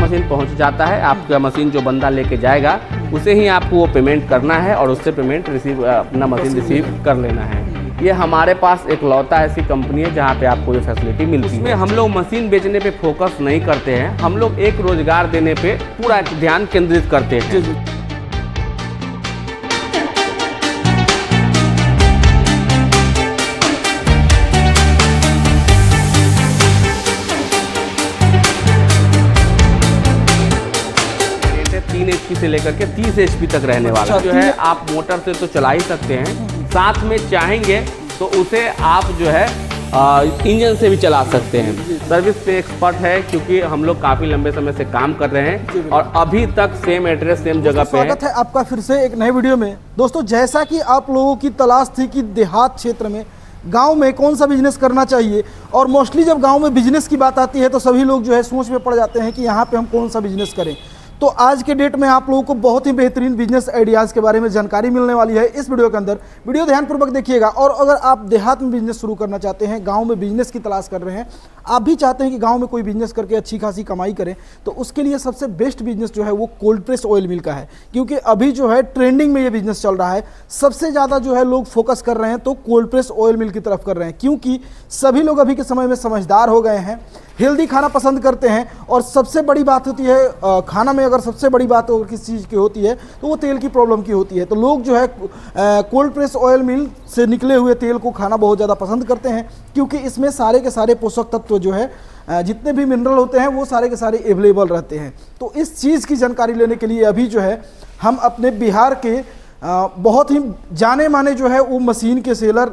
Machine पहुंच जाता है, आपका मशीन जो बंदा लेके जाएगा उसे ही आपको वो पेमेंट करना है और उससे पेमेंट अपना मशीन रिसीव कर लेना है। ये हमारे पास एक लौता ऐसी कंपनी है जहाँ पे आपको ये फैसिलिटी मिलती है। इसमें हम लोग मशीन बेचने पे फोकस नहीं करते हैं, हम लोग एक रोजगार देने पे पूरा ध्यान केंद्रित करते हैं। HP से लेकर के 30 HP तक रहने वाला जो है। आप मोटर से तो चला ही सकते हैं, साथ में चाहेंगे तो उसे आप जो है इंजन से भी चला सकते हैं। सर्विस पे एक्सपर्ट है क्योंकि हम लोग काफ़ी लंबे समय से काम कर रहे हैं और अभी तक सेम एड्रेस सेम जगह पे है। स्वागत है आपका फिर से एक नए वीडियो में। दोस्तों, जैसा कि आप लोगों की तलाश थी कि देहात क्षेत्र में, गांव में कौन सा बिजनेस करना चाहिए, और मोस्टली जब गांव में बिजनेस की बात आती है तो सभी लोग जो है सोच में पड़ जाते हैं कि यहाँ पे हम कौन सा बिजनेस करें। तो आज के डेट में आप लोगों को बहुत ही बेहतरीन बिजनेस आइडियाज़ के बारे में जानकारी मिलने वाली है इस वीडियो के अंदर। वीडियो ध्यानपूर्वक देखिएगा। और अगर आप देहात में बिजनेस शुरू करना चाहते हैं, गांव में बिजनेस की तलाश कर रहे हैं, आप भी चाहते हैं कि गांव में कोई बिजनेस करके अच्छी खासी कमाई करें, तो उसके लिए सबसे बेस्ट बिजनेस जो है वो कोल्ड प्रेस ऑयल मिल का है। क्योंकि अभी जो है ट्रेंडिंग में ये बिजनेस चल रहा है, सबसे ज़्यादा जो है लोग फोकस कर रहे हैं तो कोल्ड प्रेस ऑयल मिल की तरफ कर रहे हैं। क्योंकि सभी लोग अभी के समय में समझदार हो गए हैं, हेल्दी खाना पसंद करते हैं, और सबसे बड़ी बात होती है खाना में, अगर सबसे बड़ी बात अगर किसी चीज़ की होती है तो वो तेल की प्रॉब्लम की होती है। तो लोग जो है कोल्ड प्रेस ऑयल मिल से निकले हुए तेल को खाना बहुत ज़्यादा पसंद करते हैं, क्योंकि इसमें सारे के सारे पोषक तत्व जो है, जितने भी मिनरल होते हैं वो सारे के सारे अवेलेबल रहते हैं। तो इस चीज़ की जानकारी लेने के लिए अभी जो है हम अपने बिहार के बहुत ही जाने माने जो है वो मशीन के सेलर,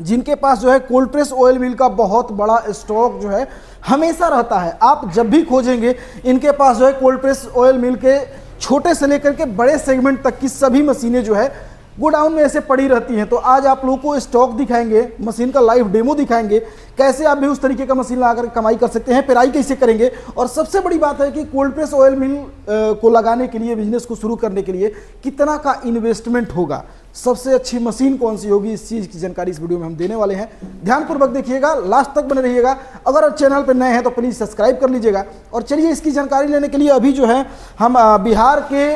जिनके पास जो है कोल्ड प्रेस ऑयल मिल का बहुत बड़ा स्टॉक जो है हमेशा रहता है। आप जब भी खोजेंगे इनके पास जो है कोल्ड प्रेस ऑयल मिल के छोटे से लेकर के बड़े सेगमेंट तक की सभी मशीनें जो है गोडाउन में ऐसे पड़ी रहती हैं। तो आज आप लोगों को स्टॉक दिखाएंगे, मशीन का लाइव डेमो दिखाएंगे, कैसे आप भी उस तरीके का मशीन लगाकर कमाई कर सकते हैं, पेराई कैसे करेंगे। और सबसे बड़ी बात है कि कोल्ड प्रेस ऑयल मिल को लगाने के लिए, बिजनेस को शुरू करने के लिए कितना का इन्वेस्टमेंट होगा, सबसे अच्छी मशीन कौन सी होगी, इस चीज़ की जानकारी इस वीडियो में हम देने वाले हैं। ध्यानपूर्वक देखिएगा, लास्ट तक बने रहिएगा। अगर चैनल पर नए हैं तो प्लीज़ सब्सक्राइब कर लीजिएगा। और चलिए इसकी जानकारी लेने के लिए अभी जो है हम बिहार के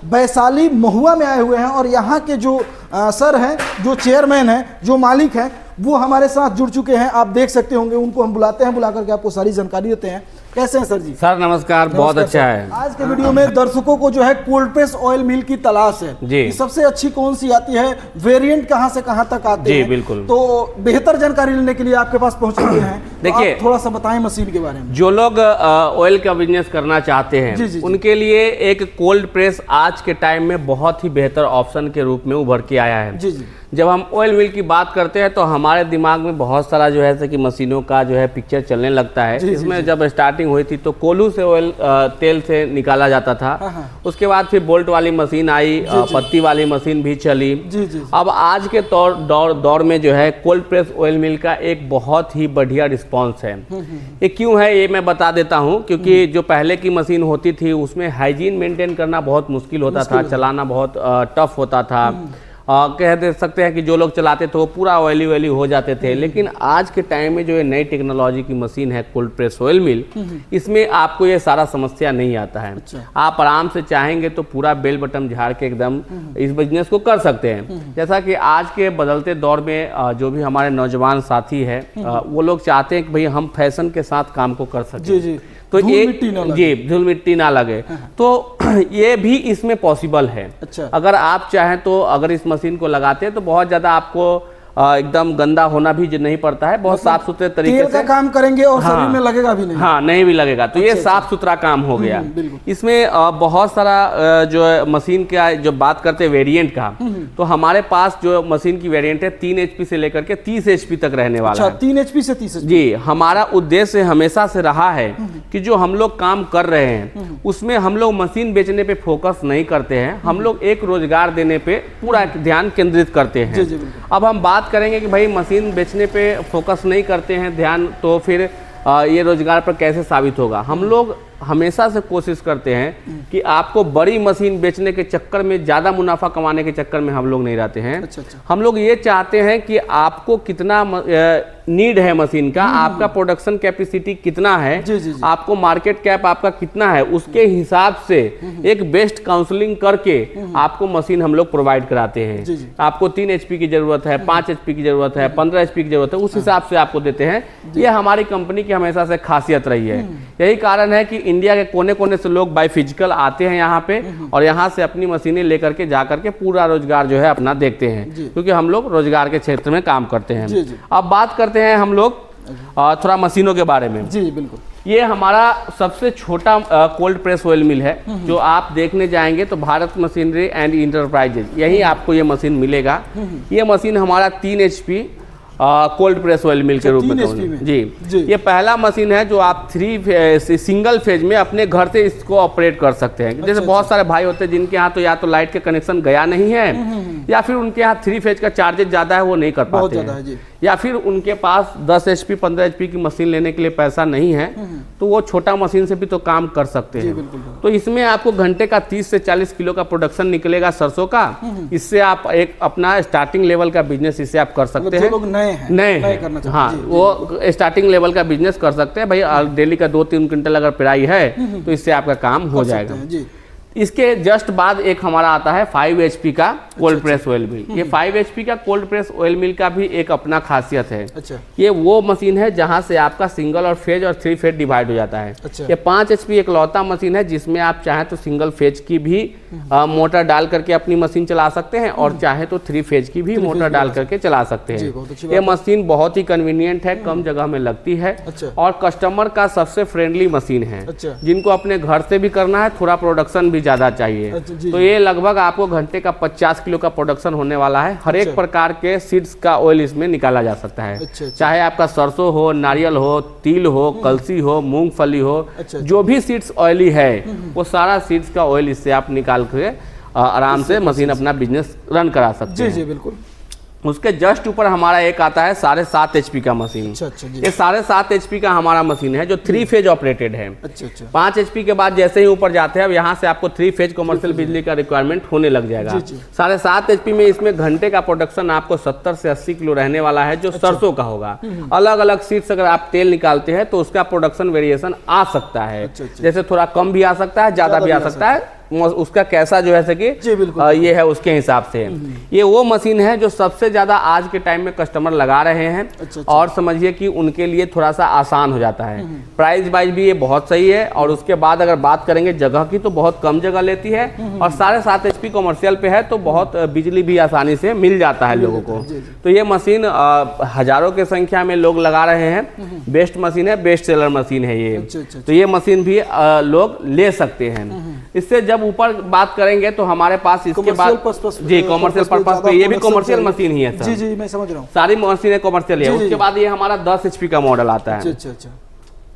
वैशाली महुआ में आए हुए हैं, और यहाँ के जो सर हैं, जो चेयरमैन हैं, जो मालिक हैं, वो हमारे साथ जुड़ चुके हैं। आप देख सकते होंगे, उनको हम बुलाते हैं, बुला करके आपको सारी जानकारी देते हैं। कैसे हैं सर जी? सर नमस्कार, बहुत अच्छा है। आज के वीडियो में दर्शकों को जो है कोल्ड प्रेस ऑयल मिल की तलाश है जी, सबसे अच्छी कौन सी आती है, वेरिएंट कहां से कहां तक आते हैं। बिल्कुल। तो बेहतर जानकारी लेने के लिए आपके पास पहुंच चुके हैं। देखिए, थोड़ा सा बताएं मशीन के बारे में। जो लोग ऑयल का बिजनेस करना चाहते हैं उनके लिए एक कोल्ड प्रेस आज के टाइम में बहुत ही बेहतर ऑप्शन के रूप में उभर के आया है। जी। जब हम ऑयल मिल की बात करते हैं तो हमारे दिमाग में बहुत सारा जो है कि मशीनों का जो है पिक्चर चलने लगता है। इसमें जब स्टार्टिंग हुई थी तो कोल्हू से ऑयल तेल से निकाला जाता था। उसके बाद फिर बोल्ट वाली मशीन आई, पत्ती वाली मशीन भी चली। अब आज के दौर में जो है कोल्ड प्रेस ऑयल मिल का एक बहुत ही बढ़िया रिस्पॉन्स है। ये क्यों है ये मैं बता देता हूँ। क्योंकि जो पहले की मशीन होती थी उसमें हाइजीन मेंटेन करना बहुत मुश्किल होता था, चलाना बहुत टफ होता था। कह दे सकते हैं कि जो लोग चलाते थे वो पूरा ऑयली हो जाते थे। लेकिन आज के टाइम में जो ये नई टेक्नोलॉजी की मशीन है कोल्ड प्रेस ऑयल मिल, इसमें आपको ये सारा समस्या नहीं आता है। आप आराम से चाहेंगे तो पूरा बेल बटन झाड़ के एकदम इस बिजनेस को कर सकते हैं। जैसा कि आज के बदलते दौर में जो भी हमारे नौजवान साथी है वो लोग चाहते हैं कि भाई हम फैशन के साथ काम को कर सकें, तो ये धूल मिट्टी ना लगे। तो ये भी इसमें पॉसिबल है। अच्छा। अगर आप चाहें तो अगर इस मशीन को लगाते हैं तो बहुत ज्यादा आपको एकदम गंदा होना भी नहीं पड़ता है, बहुत साफ सुथरे तरीके से काम करेंगे और शरीर में लगेगा भी नहीं। हाँ, नहीं भी लगेगा। तो ये साफ सुथरा काम हो गया। इसमें बहुत सारा जो मशीन का जो बात करते हैं वेरिएंट का, तो हमारे पास जो मशीन की वेरिएंट है 3 HP से लेकर के 30 HP तक रहने वाला है। 3 HP से 30 जी। हमारा उद्देश्य हमेशा से रहा है कि जो हम लोग काम कर रहे हैं उसमें हम लोग मशीन बेचने पे फोकस नहीं करते हैं, हम लोग एक रोजगार देने पे पूरा ध्यान केंद्रित करते हैं। अब हम बात करेंगे कि भाई मशीन बेचने पे फोकस नहीं करते हैं ध्यान, तो फिर ये रोजगार पर कैसे साबित होगा। हम लोग हमेशा से कोशिश करते हैं कि आपको बड़ी मशीन बेचने के चक्कर में, ज़्यादा मुनाफा कमाने के चक्कर में हम लोग नहीं रहते हैं। हम लोग ये चाहते हैं कि आपको कितना नीड है मशीन का, आपका प्रोडक्शन कैपेसिटी कितना है, जी, जी, जी। आपको मार्केट कैप आपका कितना है, उसके हिसाब से एक बेस्ट काउंसलिंग करके आपको मशीन हम लोग प्रोवाइड कराते हैं। जी, जी। आपको 3 HP की जरूरत है, 5 HP की जरूरत है, 15 HP की जरूरत है, उस हिसाब से आपको देते हैं। ये हमारी कंपनी की हमेशा से खासियत रही है। यही कारण है कि इंडिया के कोने कोने से लोग बाय फिजिकल आते हैं यहाँ पे और यहाँ से अपनी मशीनें लेकर के जा करके पूरा रोजगार जो है अपना देखते हैं, क्योंकि हम लोग रोजगार के क्षेत्र में काम करते हैं। जी, जी। अब बात करते हैं हम लोग थोड़ा मशीनों के बारे में। जी बिल्कुल। ये हमारा सबसे छोटा कोल्ड प्रेस ऑयल मिल है। जो आप देखने जाएंगे तो भारत मशीनरी एंड इंटरप्राइजेज, यही आपको ये मशीन मिलेगा। ये मशीन हमारा 3 HP कोल्ड प्रेस ऑयल मिल के रूप में 3 HP में। जी, ये पहला मशीन है जो आप सिंगल फेज में अपने घर से इसको ऑपरेट कर सकते हैं। जैसे बहुत सारे भाई होते हैं जिनके यहाँ तो या तो लाइट के कनेक्शन गया नहीं है या फिर उनके यहाँ 3 फेज का चार्जेस ज़्यादा है, वो नहीं कर पाते हैं, या फिर उनके पास 10 HP 15 HP की मशीन लेने के लिए पैसा नहीं है, तो वो छोटा मशीन से भी तो काम कर सकते हैं। तो इसमें आपको घंटे का 30 से 40 किलो का प्रोडक्शन निकलेगा सरसों का। इससे आप एक अपना स्टार्टिंग लेवल का बिजनेस इससे आप कर सकते हैं। नए हैं, हाँ, वो स्टार्टिंग लेवल का बिजनेस कर सकते हैं भाई। डेली का 2-3 क्विंटल अगर पेराई है तो इससे आपका काम हो जाएगा। इसके जस्ट बाद एक हमारा आता है 5 HP का कोल्ड प्रेस ऑयल मिल। ये 5 HP का कोल्ड प्रेस ऑयल मिल का भी एक अपना खासियत है। अच्छा। ये वो मशीन है जहां से आपका सिंगल और फेज और 3 फेज डिवाइड हो जाता है। अच्छा। ये 5 HP एकलौता मशीन है जिसमें आप चाहे तो सिंगल फेज की भी मोटर डाल करके अपनी मशीन चला सकते हैं और चाहे तो 3 फेज की भी मोटर डाल करके चला सकते हैं। ये मशीन बहुत ही कन्वीनियंट है, कम जगह में लगती है और कस्टमर का सबसे फ्रेंडली मशीन है। जिनको अपने घर से भी करना है, थोड़ा प्रोडक्शन भी ज्यादा चाहिए, तो ये लगभग आपको घंटे का 50 किलो का प्रोडक्शन होने वाला है। हर एक प्रकार के सीड्स का ऑयल इसमें निकाला जा सकता है। चाहे आपका सरसों हो, नारियल हो, तिल हो, कलसी हो, मूंगफली हो, जो भी सीड्स ऑयली है वो सारा सीड्स का ऑयल इससे आप निकाल के आराम से मशीन अपना बिजनेस रन करा सकते हैं। जी बिल्कुल। उसके जस्ट ऊपर हमारा एक आता है 7.5 HP का मशीन। ये 7.5 HP का हमारा मशीन है जो 3 फेज ऑपरेटेड है। 5 HP के बाद जैसे ही ऊपर जाते हैं अब यहाँ से आपको 3 फेज कमर्शियल बिजली का रिक्वायरमेंट होने लग जाएगा। 7.5 HP में इसमें घंटे का प्रोडक्शन आपको 70 से 80 किलो रहने वाला है, जो सरसों का होगा। अलग अलग सीड्स अगर आप तेल निकालते हैं तो उसका प्रोडक्शन वेरिएशन आ सकता है, जैसे थोड़ा कम भी आ सकता है, ज्यादा भी आ सकता है, उसका कैसा जो है कि ये है उसके हिसाब से। ये वो मशीन है जो सबसे ज्यादा आज के टाइम में कस्टमर लगा रहे हैं। और समझिए कि उनके लिए थोड़ा सा आसान हो जाता है। प्राइस वाइज भी ये बहुत सही है और उसके बाद अगर बात करेंगे जगह की तो बहुत कम जगह लेती है और 7.5 HP कमर्शियल पे है तो बहुत बिजली भी आसानी से मिल जाता है लोगों को। तो ये मशीन हजारों की संख्या में लोग लगा रहे हैं। बेस्ट मशीन है, बेस्ट सेलर मशीन है ये। तो ये मशीन भी लोग ले सकते हैं। इससे जब ऊपर बात करेंगे तो हमारे पास इसके बाद जी कॉमर्शियल पर्पस पे ये भी कॉमर्शियल मशीन ही है सर। जी मैं समझ रहा हूँ, सारी मशीनें कॉमर्शियल है। उसके बाद ये हमारा 10 HP का मॉडल आता है।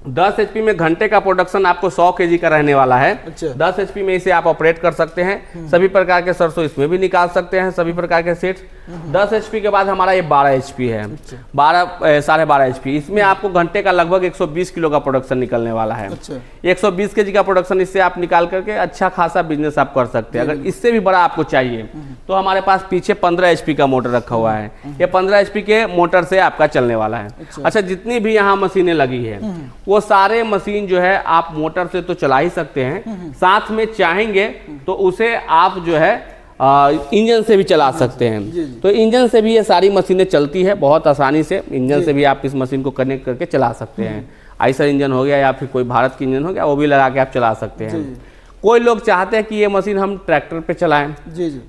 10 HP में घंटे का प्रोडक्शन आपको 100 kg का रहने वाला है। 10 HP में इसे आप ऑपरेट कर सकते हैं। सभी प्रकार के सरसों इसमें भी निकाल सकते हैं, सभी प्रकार के सीड्स। 10 HP के बाद हमारा ये 12 HP है, 12.5 HP। इसमें आपको घंटे का लगभग 120 किलो का प्रोडक्शन निकलने वाला है। 120 kg का प्रोडक्शन इससे आप निकाल करके अच्छा खासा बिजनेस आप कर सकते हैं। अगर इससे भी बड़ा आपको चाहिए तो हमारे पास पीछे 15 HP का मोटर रखा हुआ है। ये 15 HP के मोटर से आपका चलने वाला है। अच्छा, जितनी भी यहाँ मशीनें लगी है वो सारे मशीन जो है आप मोटर से तो चला ही सकते हैं, साथ में चाहेंगे तो उसे आप जो है इंजन से भी चला सकते हैं। तो इंजन से भी ये सारी मशीनें चलती है बहुत आसानी से। इंजन से भी आप इस मशीन को कनेक्ट करके चला सकते हैं। आइसर इंजन हो गया या फिर कोई भारत की इंजन हो गया, वो भी लगा के आप चला सकते हैं। कोई लोग चाहते हैं कि ये मशीन हम ट्रैक्टर पे चलाएं,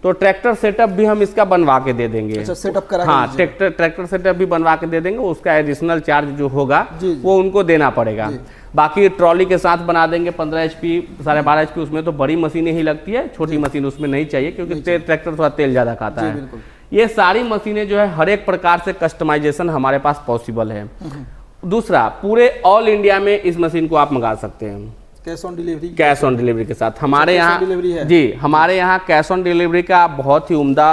तो ट्रैक्टर सेटअप भी हम इसका बनवा के दे देंगे। सेटअप करा, हाँ, ट्रैक्टर सेटअप भी बनवा के दे देंगे। उसका एडिशनल चार्ज जो होगा वो उनको देना पड़ेगा। बाकी ट्रॉली के साथ बना देंगे 15 HP 12.5 HP। उसमें तो बड़ी मशीनें ही लगती है, छोटी मशीन उसमें नहीं चाहिए क्योंकि ट्रैक्टर थोड़ा तेल ज़्यादा खाता है। ये सारी मशीनें जो है हर एक प्रकार से कस्टमाइजेशन हमारे पास पॉसिबल है। दूसरा, पूरे ऑल इंडिया में इस मशीन को आप मंगा सकते हैं कैश ऑन डिलीवरी के साथ। हमारे यहाँ जी हमारे यहाँ कैश ऑन डिलीवरी का बहुत ही उम्दा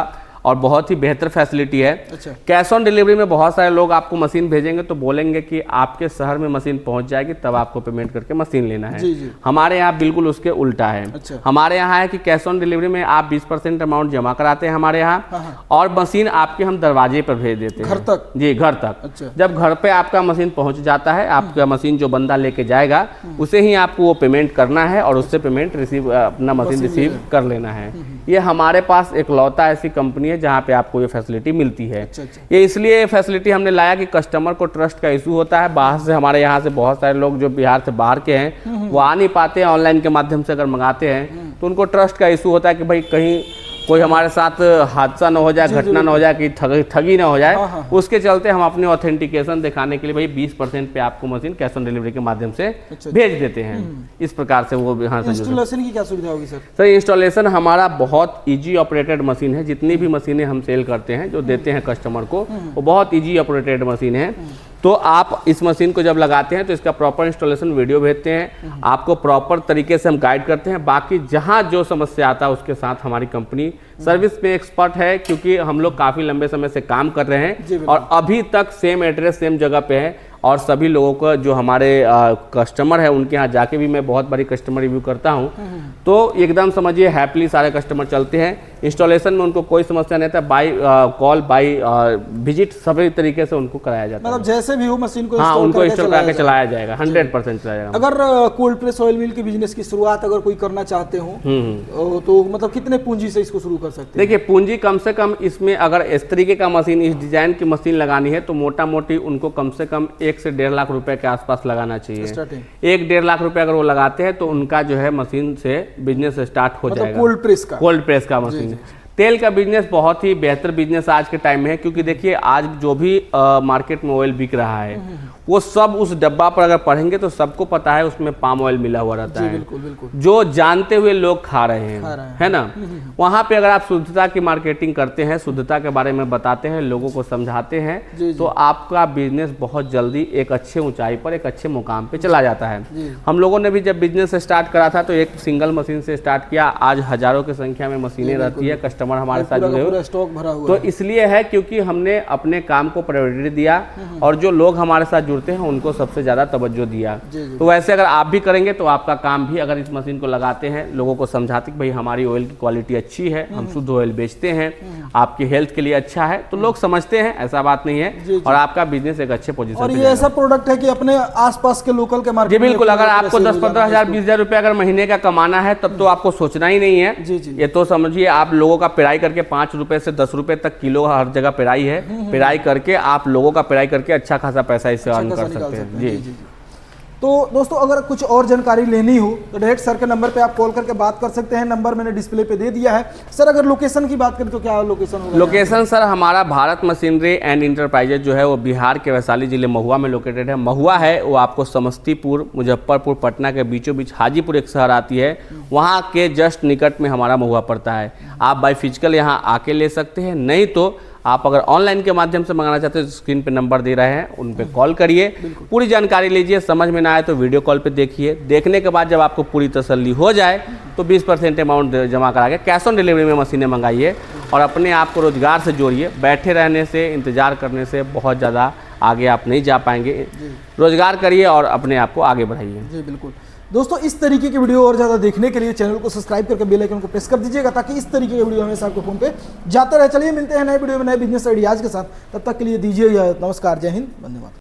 और बहुत ही बेहतर फैसिलिटी है। अच्छा। कैश ऑन डिलीवरी में बहुत सारे लोग आपको मशीन भेजेंगे तो बोलेंगे कि आपके शहर में मशीन पहुंच जाएगी तब आपको पेमेंट करके मशीन लेना है। जी, जी। हमारे यहाँ बिल्कुल उसके उल्टा है। अच्छा। हमारे यहाँ है कि कैश ऑन डिलीवरी में आप 20% अमाउंट जमा कराते हैं हमारे यहाँ और मशीन आपके हम दरवाजे पर भेज देते हैं, घर तक? जी, घर तक। अच्छा। जब घर पे आपका मशीन पहुंच जाता है, आपका मशीन जो बंदा लेके जाएगा उसे ही आपको वो पेमेंट करना है और उससे पेमेंट रिसीव, अपना मशीन रिसीव कर लेना है। ये हमारे पास एक लौता ऐसी कंपनी है जहाँ पे आपको ये फैसिलिटी मिलती है। अच्छा, अच्छा। ये इसलिए फैसिलिटी हमने लाया कि कस्टमर को ट्रस्ट का इशू होता है। बाहर से हमारे यहाँ से बहुत सारे लोग जो बिहार से बाहर के हैं वो आ नहीं पाते हैं, ऑनलाइन के माध्यम से अगर मंगाते हैं तो उनको ट्रस्ट का इशू होता है कि भाई कहीं कोई हमारे साथ हादसा ना हो जाए, घटना ना हो जाए, कि ठगी ना हो जाए। उसके चलते हम अपनी ऑथेंटिकेशन दिखाने के लिए भाई 20% पे आपको मशीन कैश ऑन डिलीवरी के माध्यम से भेज देते हैं। इस प्रकार से वो यहाँ से इंस्टॉलेशन की क्या सुविधा होगी सर? सर इंस्टॉलेशन हमारा बहुत इजी ऑपरेटेड मशीन है। जितनी भी मशीनें हम सेल करते हैं जो देते हैं कस्टमर को वो बहुत इजी ऑपरेटेड मशीन है। तो आप इस मशीन को जब लगाते हैं तो इसका प्रॉपर इंस्टॉलेशन वीडियो भेजते हैं, आपको प्रॉपर तरीके से हम गाइड करते हैं। बाकी जहां जो समस्या आता है उसके साथ हमारी कंपनी सर्विस में एक्सपर्ट है, क्योंकि हम लोग काफ़ी लंबे समय से काम कर रहे हैं और अभी तक सेम एड्रेस सेम जगह पे है। और सभी लोगों को जो हमारे कस्टमर है उनके यहाँ जाके भी मैं बहुत बड़ी कस्टमर रिव्यू करता हूँ, तो एकदम समझिए हैप्पीली सारे कस्टमर चलते हैं। इंस्टॉलेशन में उनको कोई समस्या नहीं था, बाई कॉल बाई विजिट सभी तरीके से उनको कराया जाता है। मतलब जैसे भी हो मशीन को हाँ, उनको इंस्टॉल करके चलाया जाएगा, 100% चलाया जाएगा। अगर कोल्ड प्रेस ऑयल मिल के बिजनेस की शुरुआत अगर कोई करना चाहते हो तो मतलब कितने पूंजी से इसको शुरू कर सकते हैं? देखिए पूंजी कम से कम इसमें अगर इस तरीके का मशीन, इस डिजाइन की मशीन लगानी है तो मोटा मोटी उनको कम से कम 1 से 1.5 लाख रुपए के आसपास लगाना चाहिए। 1-1.5 लाख रुपए अगर वो लगाते हैं तो उनका जो है मशीन से बिजनेस स्टार्ट हो जाएगा। कोल्ड प्रेस का मशीन। तेल का बिजनेस बहुत ही बेहतर बिजनेस आज के टाइम में है, क्योंकि देखिए आज जो भी मार्केट में ऑयल बिक रहा है वो सब उस डब्बा पर अगर पढ़ेंगे तो सबको पता है उसमें पाम ऑयल मिला हुआ रहता है। बिल्कुल, बिल्कुल। जो जानते हुए लोग खा रहे हैं, है ना। वहाँ पे अगर आप शुद्धता की मार्केटिंग करते हैं, शुद्धता के बारे में बताते हैं, लोगों को समझाते हैं तो आपका बिजनेस बहुत जल्दी एक अच्छे ऊंचाई पर, एक अच्छे मुकाम पे चला जाता है। हम लोगों ने भी जब बिजनेस स्टार्ट करा था तो एक सिंगल मशीन से स्टार्ट किया, आज हजारों की संख्या में मशीनें रहती है, कस्टमर हमारे साथ जुड़े हुए, स्टॉक भरा हुआ तो इसलिए है क्योंकि हमने अपने काम को प्रायोरिटी दिया और जो लोग हमारे साथ जुड़ते हैं उनको सबसे ज्यादा तवज्जो दिया। तो वैसे अगर आप भी करेंगे तो आपका काम भी, अगर इस मशीन को लगाते हैं, लोगों को समझाते कि भाई हमारी ऑयल की क्वालिटी अच्छी है, हम शुद्ध ऑयल बेचते हैं, आपकी हेल्थ के लिए अच्छा है, तो लोग समझते हैं, ऐसा बात नहीं है। और आपका बिजनेस एक अच्छे पोजीशन और ये ऐसा प्रोडक्ट है कि अपने आसपास के लोकल के मार्केट, जी बिल्कुल, अगर आपको 10-15 हज़ार 20 हज़ार रुपये अगर महीने का कमाना है तब तो आपको सोचना ही नहीं है। ये तो समझिए आप लोगों का पेराई करके 5 रुपए से 10 रुपए तक किलो हर जगह पेराई है, पेराई करके आप लोगों का पेराई करके अच्छा खासा पैसा इससे अर्न कर सकते हैं। जी। तो दोस्तों अगर कुछ और जानकारी लेनी हो तो डायरेक्ट सर के नंबर पे आप कॉल करके बात कर सकते हैं, नंबर मैंने डिस्प्ले पे दे दिया है। सर अगर लोकेशन की बात करें तो क्या लोकेशन होगा? लोकेशन सर हमारा भारत मशीनरी एंड इंटरप्राइजेज जो है वो बिहार के वैशाली जिले महुआ में लोकेटेड है। महुआ है वो आपको समस्तीपुर, मुजफ्फरपुर, पटना के बीचों बीच हाजीपुर एक शहर आती है, वहाँ के जस्ट निकट में हमारा महुआ पड़ता है। आप बाई फिजिकल यहाँ आके ले सकते हैं, नहीं तो आप अगर ऑनलाइन के माध्यम से मंगाना चाहते हैं तो स्क्रीन पे नंबर दे रहे हैं, उन पे कॉल करिए, पूरी जानकारी लीजिए, समझ में ना आए तो वीडियो कॉल पे देखिए। देखने के बाद जब आपको पूरी तसल्ली हो जाए तो 20% अमाउंट जमा करा के कैश ऑन डिलीवरी में मशीनें मंगाइए और अपने आप को रोजगार से जोड़िए। बैठे रहने से, इंतजार करने से बहुत ज़्यादा आगे आप नहीं जा पाएंगे। रोजगार करिए और अपने आप को आगे बढ़ाइए। जी बिल्कुल। दोस्तों इस तरीके की वीडियो और ज़्यादा देखने के लिए चैनल को सब्सक्राइब करके बेल आइकन को प्रेस कर दीजिएगा ताकि इस तरीके की वीडियो हमेशा आपके फोन पे जाते रहे। चलिए मिलते हैं नए वीडियो में नए बिजनेस आइडियाज़ के साथ, तब तक के लिए दीजिए नमस्कार, जय हिंद, धन्यवाद।